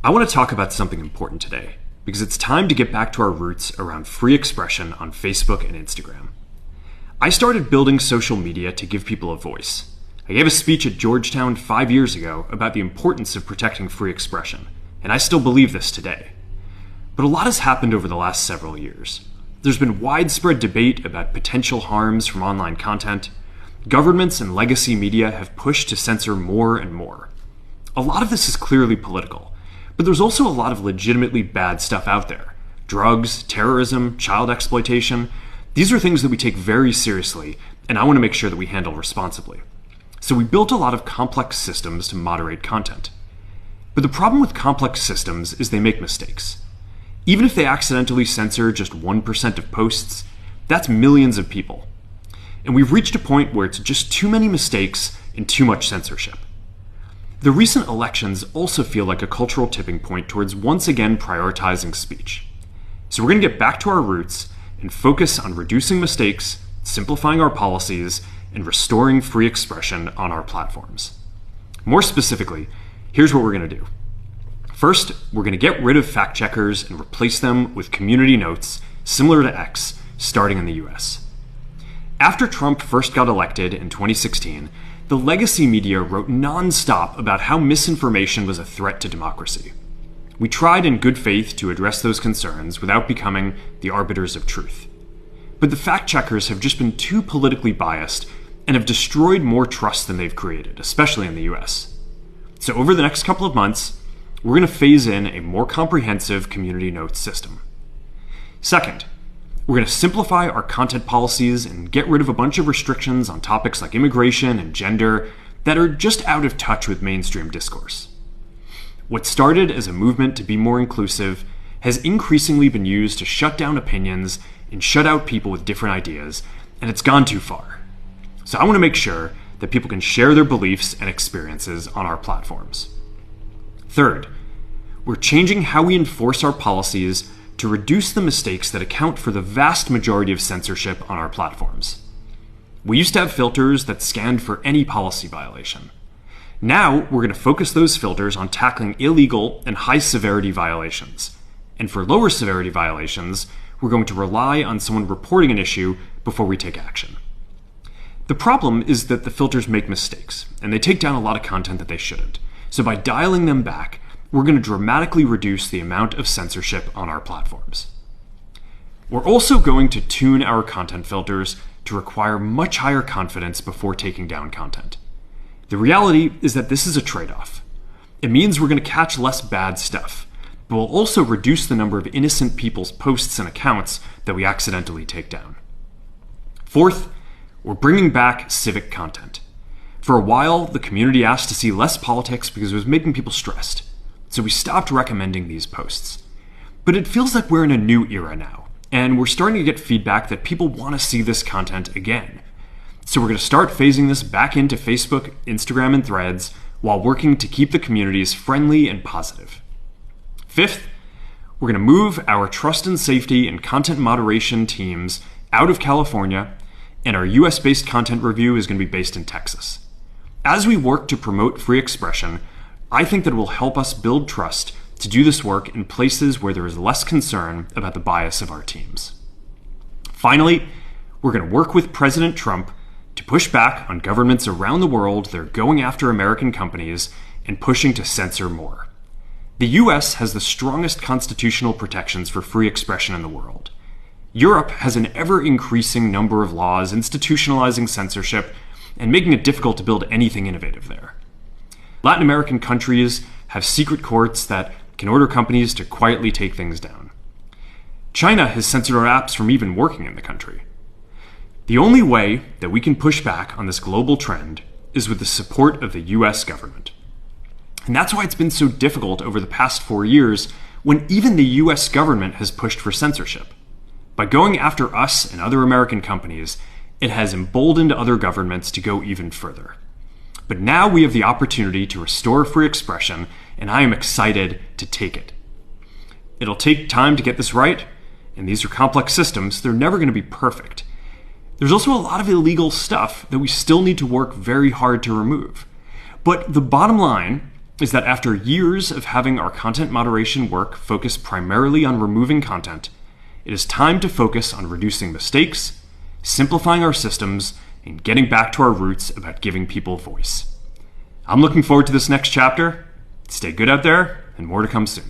I want to talk about something important today, because it's time to get back to our roots around free expression on Facebook and Instagram. I started building social media to give people a voice. I gave a speech at Georgetown 5 years ago about the importance of protecting free expression, and I still believe this today. But a lot has happened over the last several years. There's been widespread debate about potential harms from online content. Governments and legacy media have pushed to censor more and more. A lot of this is clearly political. But there's also a lot of legitimately bad stuff out there. Drugs, terrorism, child exploitation. These are things that we take very seriously, and I want to make sure that we handle responsibly. So we built a lot of complex systems to moderate content. But the problem with complex systems is they make mistakes. Even if they accidentally censor just 1% of posts, that's millions of people. And we've reached a point where it's just too many mistakes and too much censorship. The recent elections also feel like a cultural tipping point towards once again prioritizing speech. So we're going to get back to our roots and focus on reducing mistakes, simplifying our policies, and restoring free expression on our platforms. More specifically, here's what we're going to do. First, we're going to get rid of fact checkers and replace them with community notes similar to X, starting in the US. After Trump first got elected in 2016, the legacy media wrote non-stop about how misinformation was a threat to democracy. We tried in good faith to address those concerns without becoming the arbiters of truth. But the fact-checkers have just been too politically biased and have destroyed more trust than they've created, especially in the US. So over the next couple of months, we're going to phase in a more comprehensive community notes system. Second, we're going to simplify our content policies and get rid of a bunch of restrictions on topics like immigration and gender that are just out of touch with mainstream discourse. What started as a movement to be more inclusive has increasingly been used to shut down opinions and shut out people with different ideas, and it's gone too far. So I want to make sure that people can share their beliefs and experiences on our platforms. Third, we're changing how we enforce our policies to reduce the mistakes that account for the vast majority of censorship on our platforms. We used to have filters that scanned for any policy violation. Now, we're going to focus those filters on tackling illegal and high-severity violations. And for lower severity violations, we're going to rely on someone reporting an issue before we take action. The problem is that the filters make mistakes, and they take down a lot of content that they shouldn't. So by dialing them back, we're going to dramatically reduce the amount of censorship on our platforms. We're also going to tune our content filters to require much higher confidence before taking down content. The reality is that this is a trade-off. It means we're going to catch less bad stuff, but we'll also reduce the number of innocent people's posts and accounts that we accidentally take down. Fourth, we're bringing back civic content. For a while, the community asked to see less politics because it was making people stressed. So we stopped recommending these posts. But it feels like we're in a new era now, and we're starting to get feedback that people want to see this content again. So we're going to start phasing this back into Facebook, Instagram, and Threads while working to keep the communities friendly and positive. Fifth, we're going to move our trust and safety and content moderation teams out of California, and our US-based content review is going to be based in Texas. As we work to promote free expression, I think that it will help us build trust to do this work in places where there is less concern about the bias of our teams. Finally, we're going to work with President Trump to push back on governments around the world that are going after American companies and pushing to censor more. The US has the strongest constitutional protections for free expression in the world. Europe has an ever-increasing number of laws institutionalizing censorship and making it difficult to build anything innovative there. Latin American countries have secret courts that can order companies to quietly take things down. China has censored our apps from even working in the country. The only way that we can push back on this global trend is with the support of the US government. And that's why it's been so difficult over the past 4 years when even the US government has pushed for censorship. By going after us and other American companies, it has emboldened other governments to go even further. But now we have the opportunity to restore free expression, and I am excited to take it. It'll take time to get this right, and these are complex systems. They're never going to be perfect. There's also a lot of illegal stuff that we still need to work very hard to remove. But the bottom line is that after years of having our content moderation work focus primarily on removing content, it is time to focus on reducing mistakes, simplifying our systems, and getting back to our roots about giving people voice. I'm looking forward to this next chapter. Stay good out there, and more to come soon.